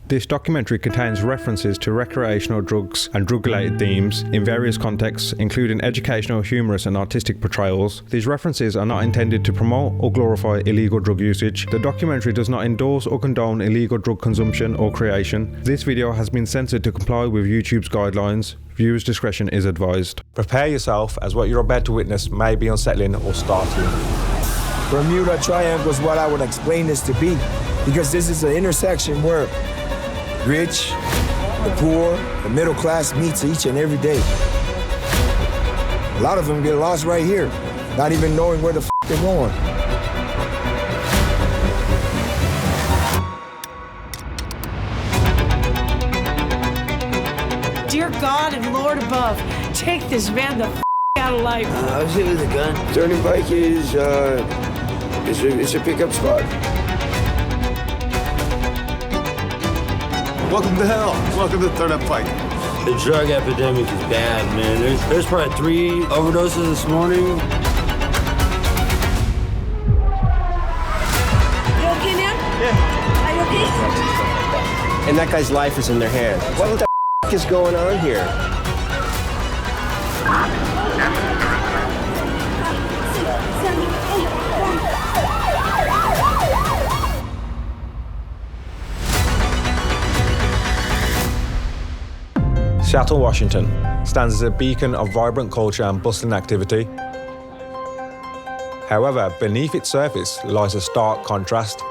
This documentary contains references to recreational drugs and drug-related themes in various contexts, including educational, humorous and artistic portrayals. These references are not intended to promote or glorify illegal drug usage. The documentary does not endorse or condone illegal drug consumption or creation. This video has been censored to comply with YouTube's guidelines. Viewers' discretion is advised. Prepare yourself, as what you're about to witness may be unsettling or startling. Bermuda Triangle is what I would explain this to be, because this is an intersection where rich, the poor, the middle class meets each and every day. A lot of them get lost right here, not even knowing where the f they're going. Dear God and Lord above, take this man the f out of life. I was hit with a gun. Turning Pike is it's a pickup spot. Welcome to hell. Welcome to Third Up Pike. The drug epidemic is bad, man. There's probably 3 overdoses this morning. You okay, man? Yeah. Are you okay? And that guy's life is in their hands. What the f is going on here? Seattle, Washington stands as a beacon of vibrant culture and bustling activity. However, beneath its surface lies a stark contrast.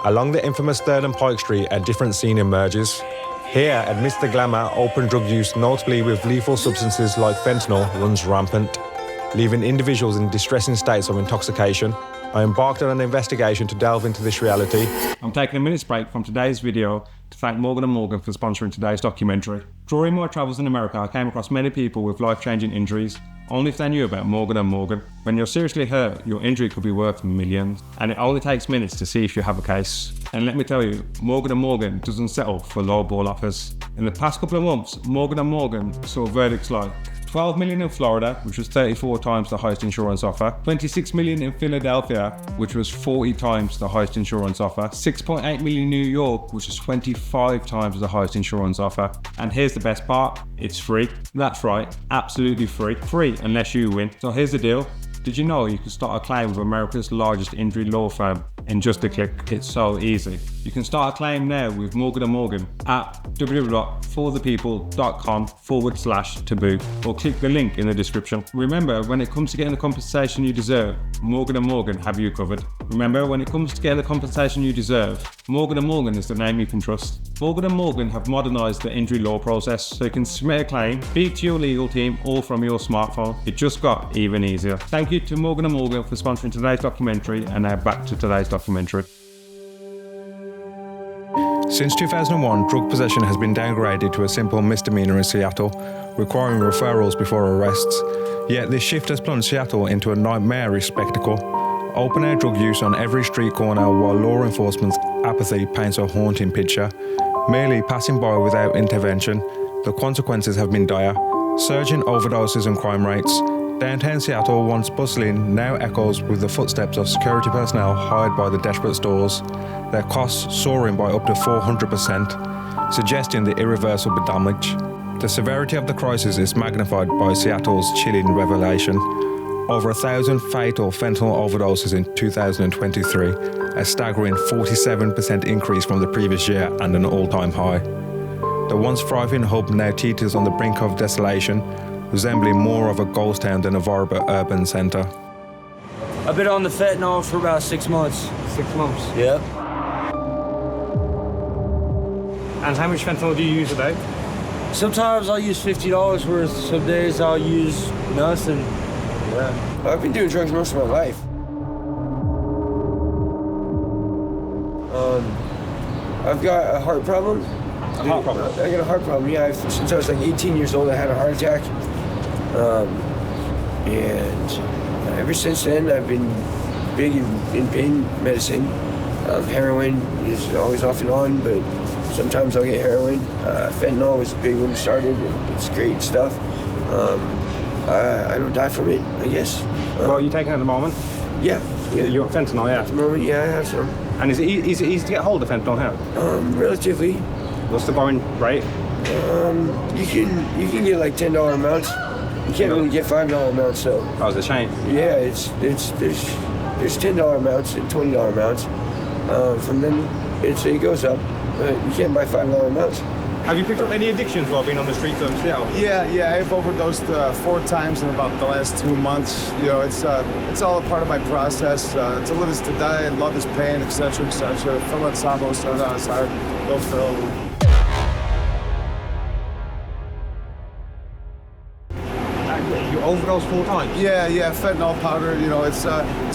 Along the infamous 3rd and Pike Street, a different scene emerges. Here, amidst the glamour, open drug use, notably with lethal substances like fentanyl, runs rampant, leaving individuals in distressing states of intoxication. I embarked on an investigation to delve into this reality. I'm taking a minute's break from today's video to thank Morgan & Morgan for sponsoring today's documentary. During my travels in America, I came across many people with life-changing injuries. Only if they knew about Morgan & Morgan. When you're seriously hurt, your injury could be worth millions. And it only takes minutes to see if you have a case. And let me tell you, Morgan & Morgan doesn't settle for low-ball offers. In the past couple of months, Morgan & Morgan saw verdicts like 12 million in Florida, which was 34 times the highest insurance offer, 26 million in Philadelphia, which was 40 times the highest insurance offer, 6.8 million in New York, which was 25 times the highest insurance offer. And here's the best part, it's free. That's right, absolutely free. Free unless you win. So here's the deal. Did you know you can start a claim with America's largest injury law firm in just a click? It's so easy. You can start a claim now with Morgan & Morgan at www.forthepeople.com/taboo or click the link in the description. Remember, when it comes to getting the compensation you deserve, Morgan & Morgan have you covered. Remember, when it comes to getting the compensation you deserve, Morgan & Morgan is the name you can trust. Morgan & Morgan have modernised the injury law process so you can submit a claim, speak to your legal team, all from your smartphone. It just got even easier. Thank you to Morgan & Morgan for sponsoring today's documentary, and now back to today's documentary. Since 2001, drug possession has been downgraded to a simple misdemeanor in Seattle, requiring referrals before arrests. Yet this shift has plunged Seattle into a nightmarish spectacle. Open-air drug use on every street corner, while law enforcement's apathy paints a haunting picture. Merely passing by without intervention, the consequences have been dire. Surging overdoses and crime rates. Downtown Seattle, once bustling, now echoes with the footsteps of security personnel hired by the desperate stores, their costs soaring by up to 400%, suggesting the irreversible damage. The severity of the crisis is magnified by Seattle's chilling revelation. Over 1,000 fatal fentanyl overdoses in 2023, a staggering 47% increase from the previous year and an all-time high. The once thriving hub now teeters on the brink of desolation, resembling more of a ghost town than a vibrant urban centre. I've been on the fentanyl for about 6 months. 6 months? Yep. And how much fentanyl do you use a day? Sometimes I'll use $50 worth, some days I'll use nothing. Yeah. I've been doing drugs most of my life. I've got a heart problem. A heart problem? I got a heart problem, yeah. Since I was like 18 years old, I had a heart attack. And ever since then, I've been big in pain medicine. Heroin is always off and on, but sometimes I'll get heroin. Fentanyl was the big one started. It's great stuff. I don't die from it, I guess. Well, you taking it at the moment? Yeah. You're on fentanyl, yeah? At the moment, yeah, I have some. And is it easy to get hold of fentanyl here? Relatively. What's the going rate? You can get like $10 amounts. You can't really get $5 amounts, so. Oh, it's a shame. Yeah, there's $10 amounts and $20 amounts. From then it goes up. You can't buy $5 amounts. Have you picked up any addictions while being on the streets of Seattle? Yeah, I've overdosed 4 times in about the last 2 months. You know, it's all a part of my process. To live is to die, and love is pain, etc., etc. Fill it sabo, start out hard, go fill. You overdosed 4 times? Yeah, fentanyl powder. You know, it's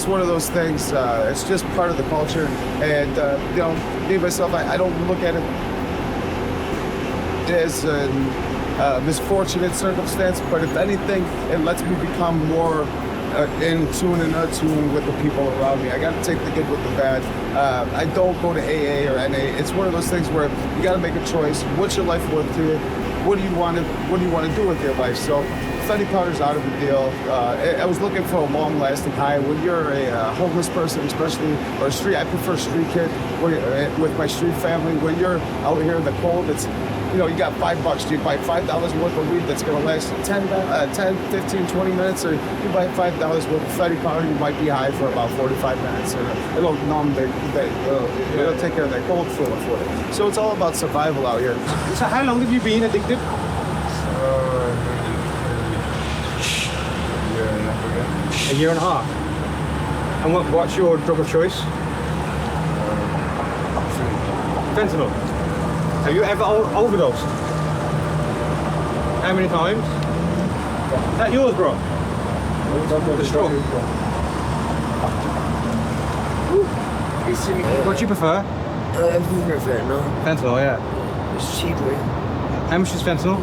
one of those things. It's just part of the culture, and you know, me myself, I don't look at it as a misfortunate circumstance, but if anything, it lets me become more in tune and attuned with the people around me. I got to take the good with the bad. I don't go to AA or NA. It's one of those things where you got to make a choice. What's your life worth to you? What do you want to do with your life? So fentanyl powder's out of the deal. I was looking for a long-lasting high. When you're a homeless person, especially, or a street, I prefer street kid with my street family. When you're out here in the cold, it's, you know, you got $5. Do you buy $5 worth of weed that's going to last 10, 15, 20 minutes? Or you buy $5 worth of fentanyl powder, you might be high for about 45 minutes. It'll numb it'll take care of that cold feeling for you. So it's all about survival out here. So how long have you been addicted? A year and a half. And what's your drug of choice? Fentanyl. Have you ever overdosed? How many times? Is that yours, bro? The straw. What do you prefer? I prefer fentanyl. Fentanyl, yeah. It's cheaper. How much is fentanyl?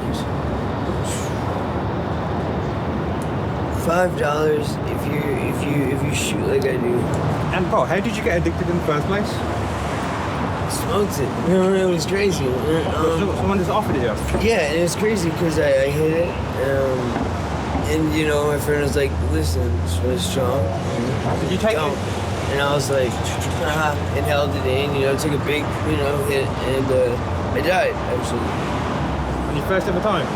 $5 if you shoot like I do. And bro, how did you get addicted in the first place? Smoked it. It was crazy. Someone just offered it to you? Yeah, and it's crazy because I hit it. And you know, my friend was like, listen, it's really strong. Did you take it? And I was like, inhaled it in, you know, took a big, you know, hit, and I died, actually. Your first ever time?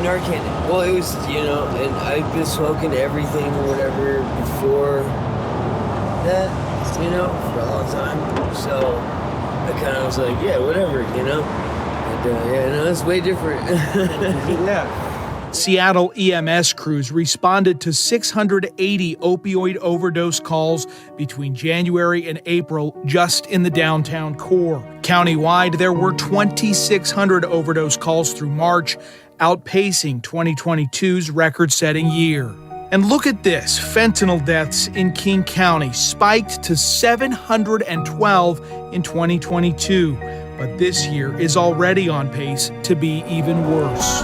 Narcan. Well, it was, you know, and I've been smoking everything or whatever before that, you know, for a long time. So I kind of was like, yeah, whatever, you know. And yeah, no, it's way different. Yeah. Seattle EMS crews responded to 680 opioid overdose calls between January and April just in the downtown core. Countywide, there were 2,600 overdose calls through March, outpacing 2022's record-setting year. And look at this, fentanyl deaths in King County spiked to 712 in 2022, but this year is already on pace to be even worse.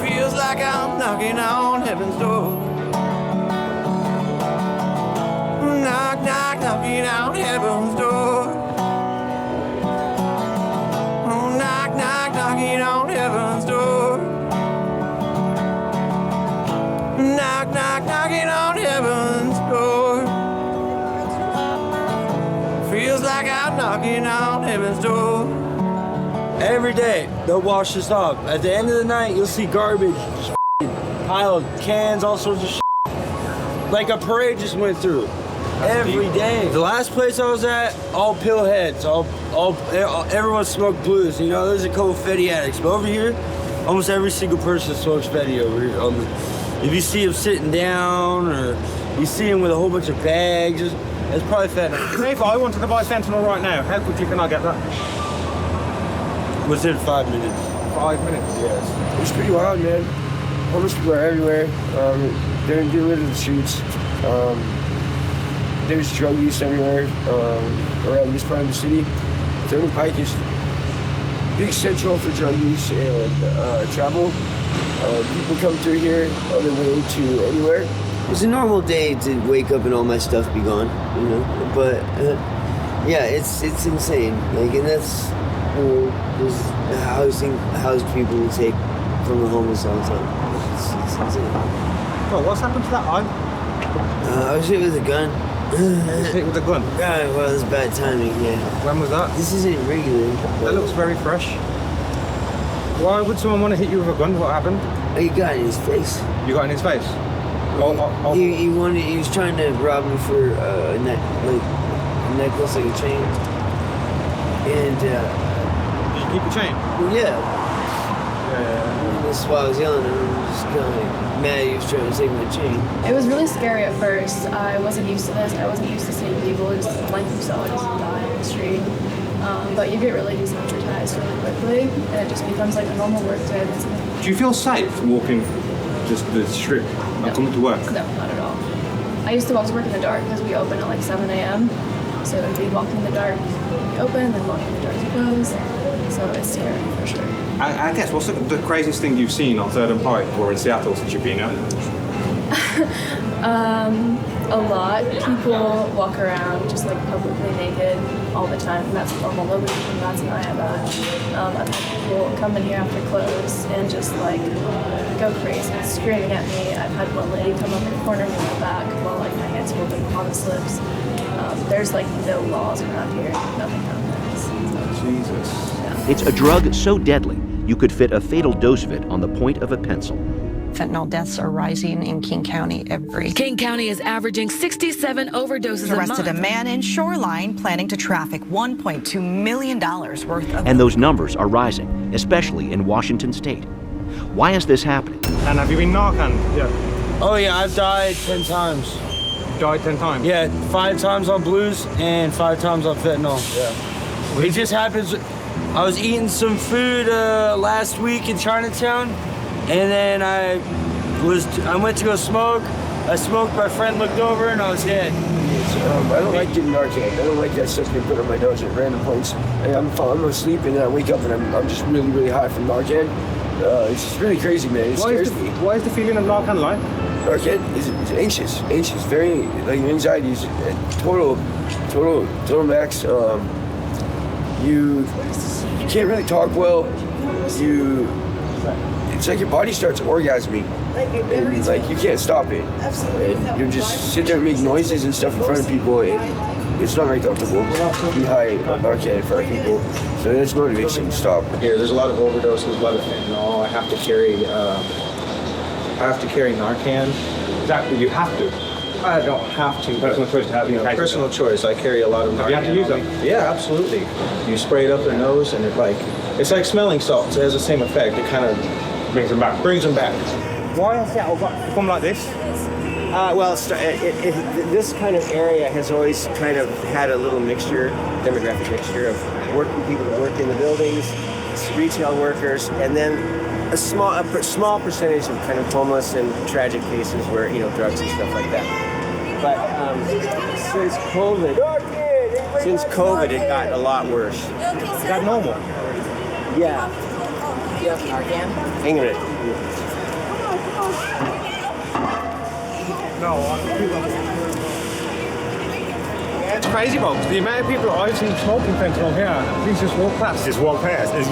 Feels like I'm knocking on heaven's door. Knock, knock, knocking on heaven's door. Oh, knock, knock, knocking on heaven's door. Knock, knock, knocking on heaven's door. Feels like I'm knocking on heaven's door. Every day, they'll wash this off. At the end of the night, you'll see garbage, just pile of cans, all sorts of shit. Like a parade just went through. Every day. The last place I was at, all pill heads, everyone smoked blues. You know, there's a couple fetty addicts, but over here, almost every single person smokes fetty over here. If you see them sitting down, or you see them with a whole bunch of bags, it's probably fentanyl. Say if I wanted to buy fentanyl right now, how quickly can I get that? Within 5 minutes. 5 minutes? Yes. It's pretty wild, man. Homeless people are everywhere. They're getting rid of the streets. There's drug use everywhere around this part of the city. Pike is big central for drug use and travel. People come through here on their way to anywhere. It's a normal day to wake up and all my stuff be gone, you know. But yeah, it's insane. Like, and that's there's housed people who take from the homeless all the time. It's insane. Well, what's happened to that eye? I was hit with a gun. Hit with a gun? God, well, it's bad timing, yeah. When was that? This isn't regular. That looks very fresh. Why would someone want to hit you with a gun? What happened? He got in his face. You got in his face? He was trying to rob me for a necklace, like a chain. And Did you keep the chain? well, yeah. That's why I was yelling at him. I was just kind of like mad he was trying to take my chain. It was really scary at first. I wasn't used to this. I wasn't used to seeing people just like themselves die in the street. But you get really desensitized really quickly, and it just becomes like a normal work day. Do you feel safe walking just the strip and coming to work? No, not at all. I used to always work in the dark because we open at like 7 a.m. So it'd be walking in the dark, we open, then walking in the dark to close. So it's scary for sure. I guess, what's the craziest thing you've seen on 3rd and Pike or in Seattle since you've been out? A lot. People walk around just like publicly naked all the time, and that's normal. Nobody can bat an eye at that. I've had people come in here after close and just like go crazy, screaming at me. I've had one lady come up and corner me in the back while like my hands holding on the slips. There's like no laws around here. Nothing happens. So, Jesus. yeah. It's a drug so deadly you could fit a fatal dose of it on the point of a pencil. Fentanyl deaths are rising in King County every. King County is averaging 67 overdoses a month. Arrested a man in Shoreline planning to traffic $1.2 million worth of. And those numbers are rising, especially in Washington state. Why is this happening? And have you been Narcan? Yeah. Oh yeah, I've died 10 times. You died 10 times? Yeah, 5 times on blues and 5 times on fentanyl. Yeah. It just happens. I was eating some food last week in Chinatown, and then I went to go smoke. I smoked, my friend looked over, and I was dead. I don't like getting Narcan. I don't like that stuff being put on my nose at random points. I'm asleep, and then I wake up, and I'm just really, really high from Narcan. It's just really crazy, man. It scares me. Why is the feeling of Narcan like? Narcan is anxious, very, like, anxiety is total max. You can't really talk well. It's like your body starts orgasming, and like you can't stop it. And you just sit there and make noises and stuff in front of people. And it's not very comfortable to be high on Narcan in front of people. So that's motivation to stop. Here, there's a lot of overdoses, a lot of fentanyl. I have to carry Narcan. Exactly, you have to. I don't have to. Personal choice to have. Personal choice. I carry a lot of Narcan. You have to use them. Yeah, absolutely. You spray it up their nose, and it's like smelling salts. It has the same effect. It kind of brings them back. Why has Seattle become like this? This kind of area has always kind of had a little demographic mixture of working people that work in the buildings, retail workers, and then a small percentage of kind of homeless and tragic cases where, drugs and stuff like that. But since COVID, it got a lot worse. Is that normal? Yeah. Do you have Narcan? Hang on a minute. It's crazy, folks. The amount of people I've seen smoking fentanyl here, please just walk past. Just walk past. And,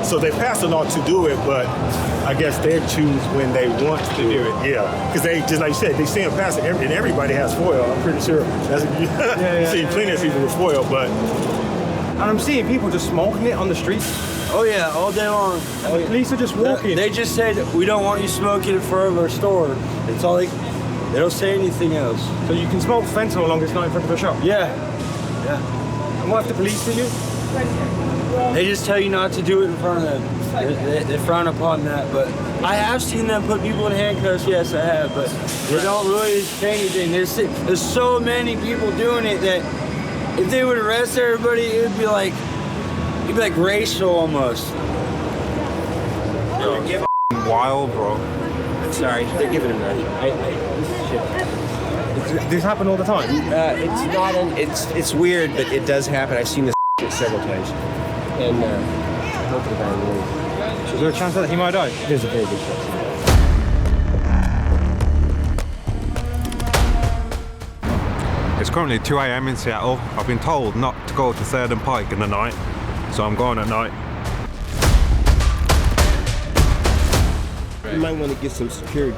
so they pass a law to do it, but I guess they choose when they want to do it. Yeah. Because they, just like you said, they see them pass it, and everybody has foil. I'm pretty sure. You've seen plenty of people with foil, but. And I'm seeing people just smoking it on the streets. Oh yeah, all day long. And the police are just walking. They just said, we don't want you smoking in front of our store. It's all they don't say anything else. So you can smoke fentanyl as long as it's not in front of a shop? Yeah. And what if the police do you? They just tell you not to do it in front of them. They frown upon that, but I have seen them put people in handcuffs, yes I have, but they don't really say anything. There's so many people doing it that if they would arrest everybody, it'd be like racial almost. Wild, bro. Sorry, they're giving him that. This happen all the time? It's not. It's weird, but it does happen. I've seen this several times. And hopefully the guy will. So is there a chance that he might die? There's a very good chance. It's currently 2 a.m. in Seattle. I've been told not to go to 3rd and Pike in the night, so I'm going at night. You might want to get some security.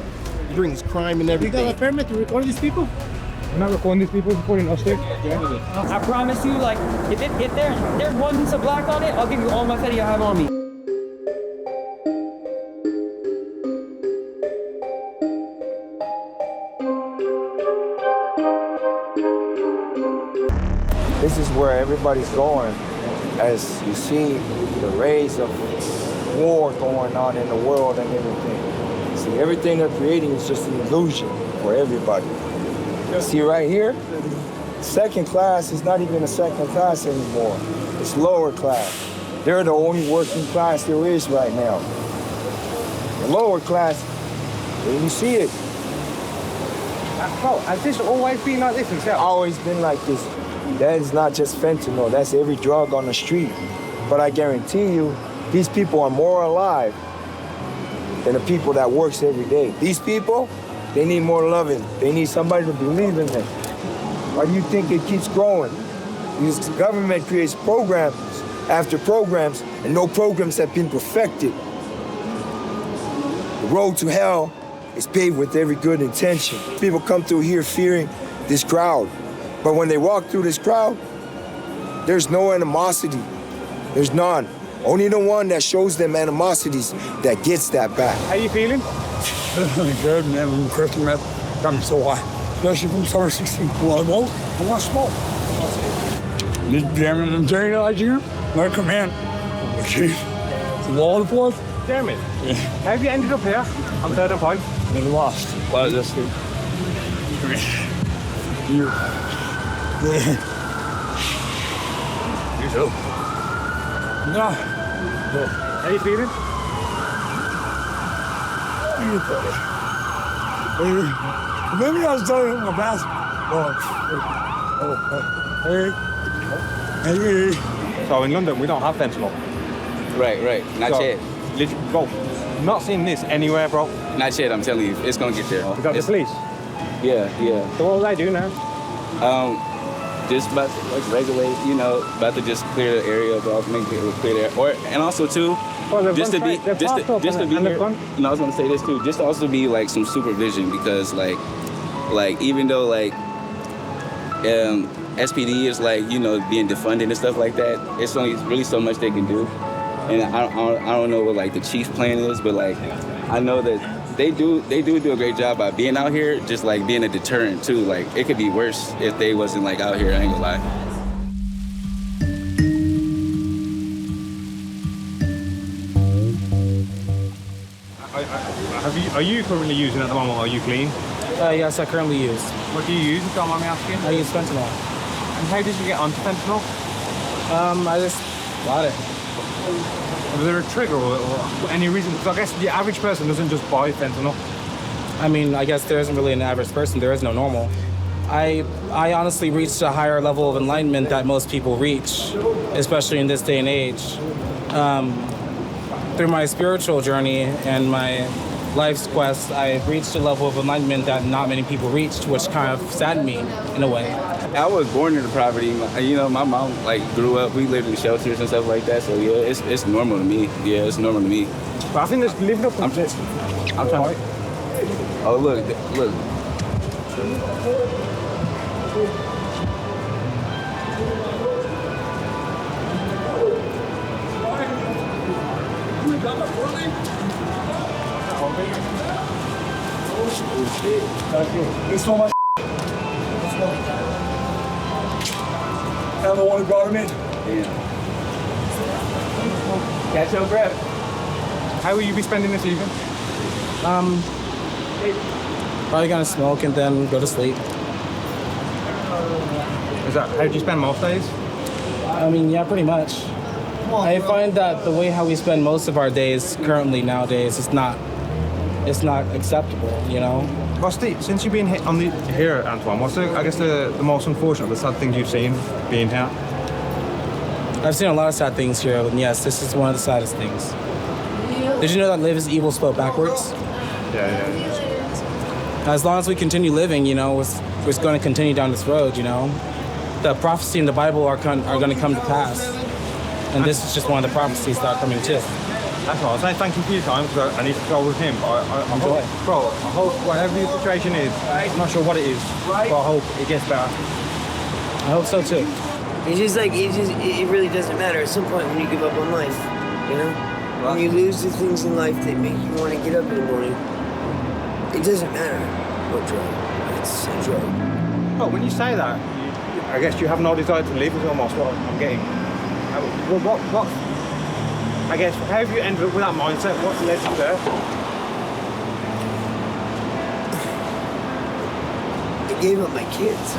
It brings crime and everything. You got a permit to record these people? I'm not recording these people, recording us too. I promise you, like, if there's one piece of black on it, I'll give you all my fentanyl I have on me. This is where everybody's going. As you see the rays of war going on in the world and everything. See, everything they're creating is just an illusion for everybody. See right here, second class is not even a second class anymore. It's lower class. They're the only working class there is right now. The lower class, you see it. Bro, has this always been like this itself? Always been like this. That is not just fentanyl, that's every drug on the street. But I guarantee you, these people are more alive than the people that works every day. These people, they need more loving. They need somebody to believe in them. Why do you think it keeps growing? Because the government creates programs after programs, and no programs have been perfected. The road to hell is paved with every good intention. People come through here fearing this crowd. But when they walk through this crowd, there's no animosity. There's none. Only the one that shows them animosities that gets that back. How you feeling? Good, man. From Christian meth comes so high. Especially from summer 16. Well, I want to smoke. This jamming and tearing out here, let come in. Jeez. The wall of the fourth. Jeremy, how have you ended up here on 3rd and Pike? And lost. Well, just you. You too. No. How you feeling? Maybe I was telling him my basketball. Hey. So in London, we don't have fentanyl. Right. Not yet. Bro, not seeing this anywhere, bro. Not yet, I'm telling you. It's gonna get there. You got the police? Yeah. So what will they do now? Just about to like regulate, about to just clear the area, about make it clear there. And also too, just to be here. And I was gonna say this too, just to also be like some supervision because like even though like SPD is like being defunded and stuff like that, it's only really so much they can do. And I don't know what like the chief's plan is, but like I know that they do a great job by being out here, just like being a deterrent too. Like it could be worse if they wasn't like out here. I ain't gonna lie. Are you currently using at the moment? Or are you clean? Yes, I currently use. What do you use? Don't mind me asking. I use fentanyl. And how did you get onto fentanyl? I just bought it. Was there a trigger or any reason? Because I guess the average person doesn't just buy fentanyl. I mean, I guess there isn't really an average person. There is no normal. I honestly reached a higher level of enlightenment that most people reach, especially in this day and age. Through my spiritual journey and my life's quest, I reached a level of enlightenment that not many people reached, which kind of saddened me in a way. I was born into poverty. My mom like grew up. We lived in shelters and stuff like that. So yeah, it's normal to me. Yeah, it's normal to me. But I think there's living up. I'm trying. Oh look. There's so much. I'm the one who brought him in. Yeah. Catch your breath. How will you be spending this evening? Probably gonna smoke and then go to sleep. How do you spend most days? I mean, yeah, pretty much. I find that the way how we spend most of our days currently nowadays is not acceptable, Since you've been here, Antoine, what's the most unfortunate, the sad things you've seen being here? I've seen a lot of sad things here, and yes, this is one of the saddest things. Did you know that live is evil spelled backwards? Yeah. As long as we continue living, we're going to continue down this road, The prophecy in the Bible are going to come to pass. And this is just one of the prophecies that are coming to. That's right. I'll say thank you for your time because I need to go with him. I hope whatever your situation is, I'm not sure what it is, but I hope it gets better. I hope so too. It's just like, it really doesn't matter at some point when you give up on life, you know? When you lose the things in life that make you want to get up in the morning, it doesn't matter what drug. It's a drug. Well, when you say that, I guess you have no desire to live is almost what I'm getting. Well, what? I guess, how have you ended up with that mindset? What's led you there? I gave up my kids.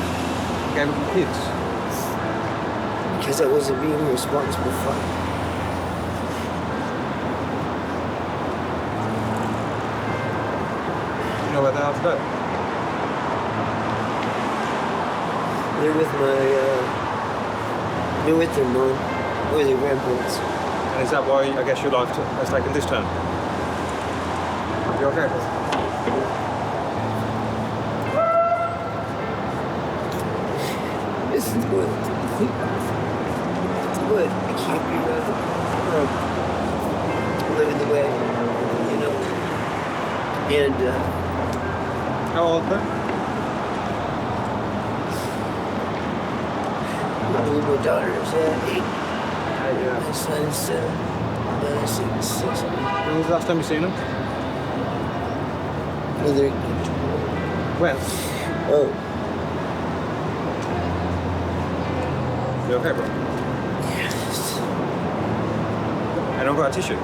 Gave up your kids? Because I wasn't being a responsible father. You know where they are today? They're with their mom or their grandparents. And is that why, I guess, your life has taken this turn? You okay? This is good. It's good. I can't be living the way, you know. And how old then? My little daughter is 8. My son's 6. When was the last time you seen them? When? Oh. You okay, bro? Yes. I don't got a tissue.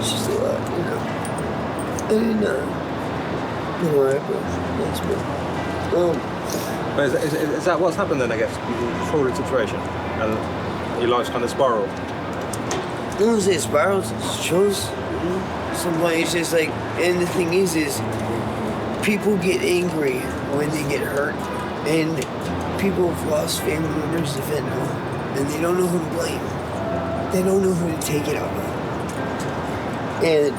She's alive, you know. And no eyebrows. That's me. But is that what's happened then, I guess? You through the situation and your life's kind of spiraled? I don't say spirals, it's chose. Sometimes it's just like, and the thing is people get angry when they get hurt. And people have lost family members to fentanyl. And they don't know who to blame. They don't know who to take it out on. And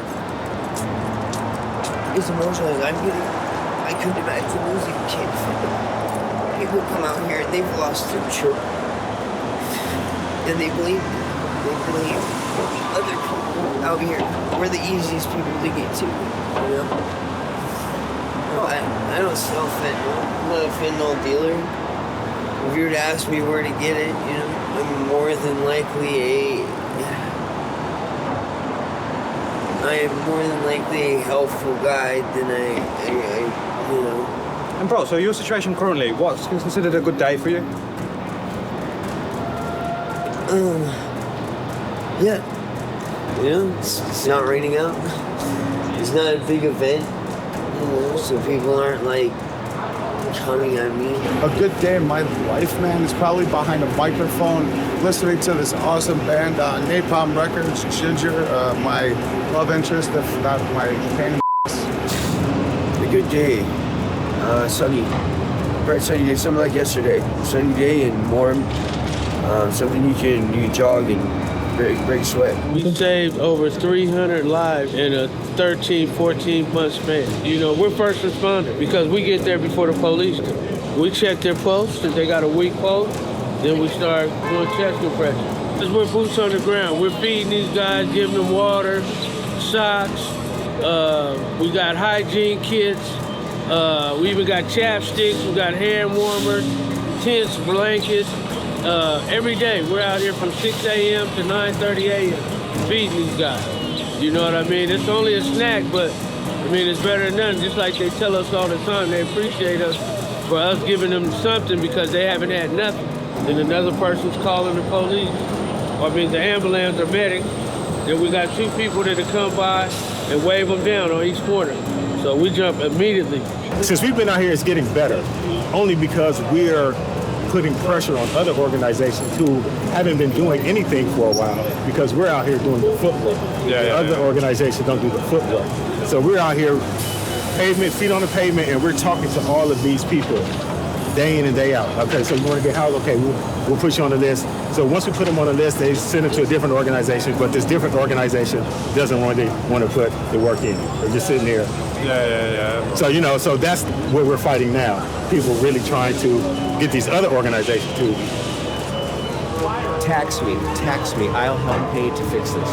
it's emotional as I'm getting. I couldn't imagine losing a kid. People come out here and they've lost their children. And they blame other people out here. We're the easiest people to get to, you know? No, I don't sell fentanyl. I'm not a fentanyl dealer. If you were to ask me where to get it, you know, I'm more than likely a helpful guide than I you know. And bro, so your situation currently, what's considered a good day for you? Yeah. You know, it's not raining out. It's not a big event, you know, so people aren't like coming at me. A good day in my life, man, is probably behind a microphone, listening to this awesome band, Napalm Records, Ginger, my love interest, if not my pain. A good day, sunny, bright sunny day, something like yesterday. Sunny day and warm, something you can jog and break sweat. We saved over 300 lives in a 13, 14-month span. You know, we're first responders because we get there before the police do. We check their pulse. If they got a weak pulse, then we start doing chest compression. Because we're boots on the ground. We're feeding these guys, giving them water, socks. We got hygiene kits. We even got chapsticks. We got hand warmers, tents, blankets. Every day we're out here from 6 a.m. to 9:30 a.m. feeding these guys. You know what I mean? It's only a snack, but I mean, it's better than nothing. Just like they tell us all the time, they appreciate us for us giving them something because they haven't had nothing. Then another person's calling the police, or I mean the ambulance or medic. Then we got 2 people that'll come by and wave them down on each corner. So we jump immediately. Since we've been out here, it's getting better, only because we're putting pressure on other organizations who haven't been doing anything for a while because we're out here doing the footwork. Other organizations don't do the footwork. So we're out here, pavement, feet on the pavement, and we're talking to all of these people day in and day out. Okay, so you want to get housed? Okay, we'll put you on the list. So once we put them on the list, they send it to a different organization, but this different organization doesn't want to put the work in. They're just sitting there. So, you know, so that's what we're fighting now. People really trying to get these other organizations to tax me. I'll help pay to fix this.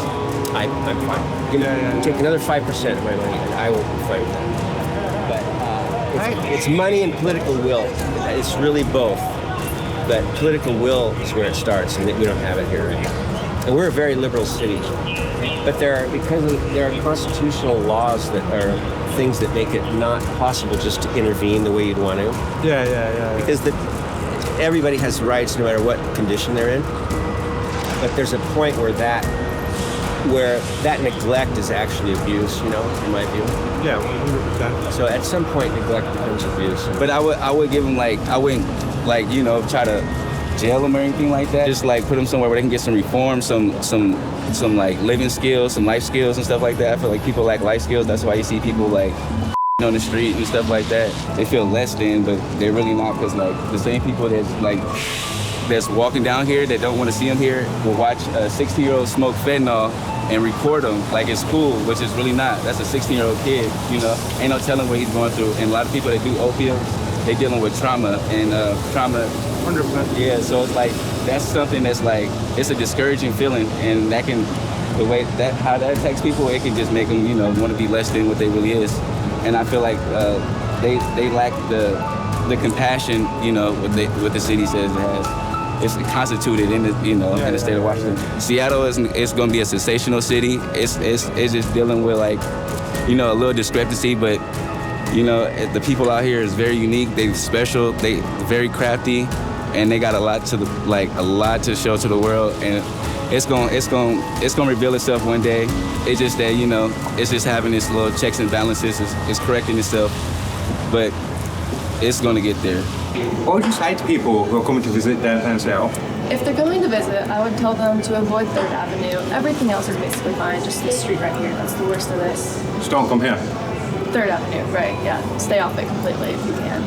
I'm fine. Take another 5% of my money, and I will be fine with that. But it's money and political will. It's really both. But political will is where it starts, and we don't have it here. And we're a very liberal city. But there are constitutional laws that are things that make it not possible just to intervene the way you'd want to. Yeah. Because everybody has rights no matter what condition they're in. But there's a point where that neglect is actually abuse, in my view. Yeah, 100%. So at some point, neglect becomes abuse. But I would give them I wouldn't try to jail them or anything like that. Just put them somewhere where they can get some reform, some living skills, some life skills and stuff like that. I feel like people lack life skills. That's why you see people on the street and stuff like that. They feel less than, but they're really not, because the same people that's walking down here that don't want to see them here will watch a 16-year-old smoke fentanyl and record them like it's cool, which is really not. That's a 16-year-old kid, Ain't no telling what he's going through. And a lot of people that do opiates, they're dealing with trauma, and trauma 100%. Yeah, so it's that's something that's it's a discouraging feeling, and that can, how that affects people, it can just make them, want to be less than what they really is. And I feel like they lack the compassion, what the city says it has. It's constituted in the, in the state of Washington. Seattle is going to be a sensational city. It's just dealing with a little discrepancy, but the people out here is very unique. They're special. They very crafty, and they got a lot to show to the world. And it's gonna reveal itself one day. It's just that it's just having its little checks and balances. It's correcting itself, but it's gonna get there. What would you say to people who are coming to visit downtown Seattle? If they're going to visit, I would tell them to avoid 3rd Avenue. Everything else is basically fine, just this street right here. That's the worst of this. Just don't come here. 3rd Avenue, right, yeah. Stay off it completely if you can.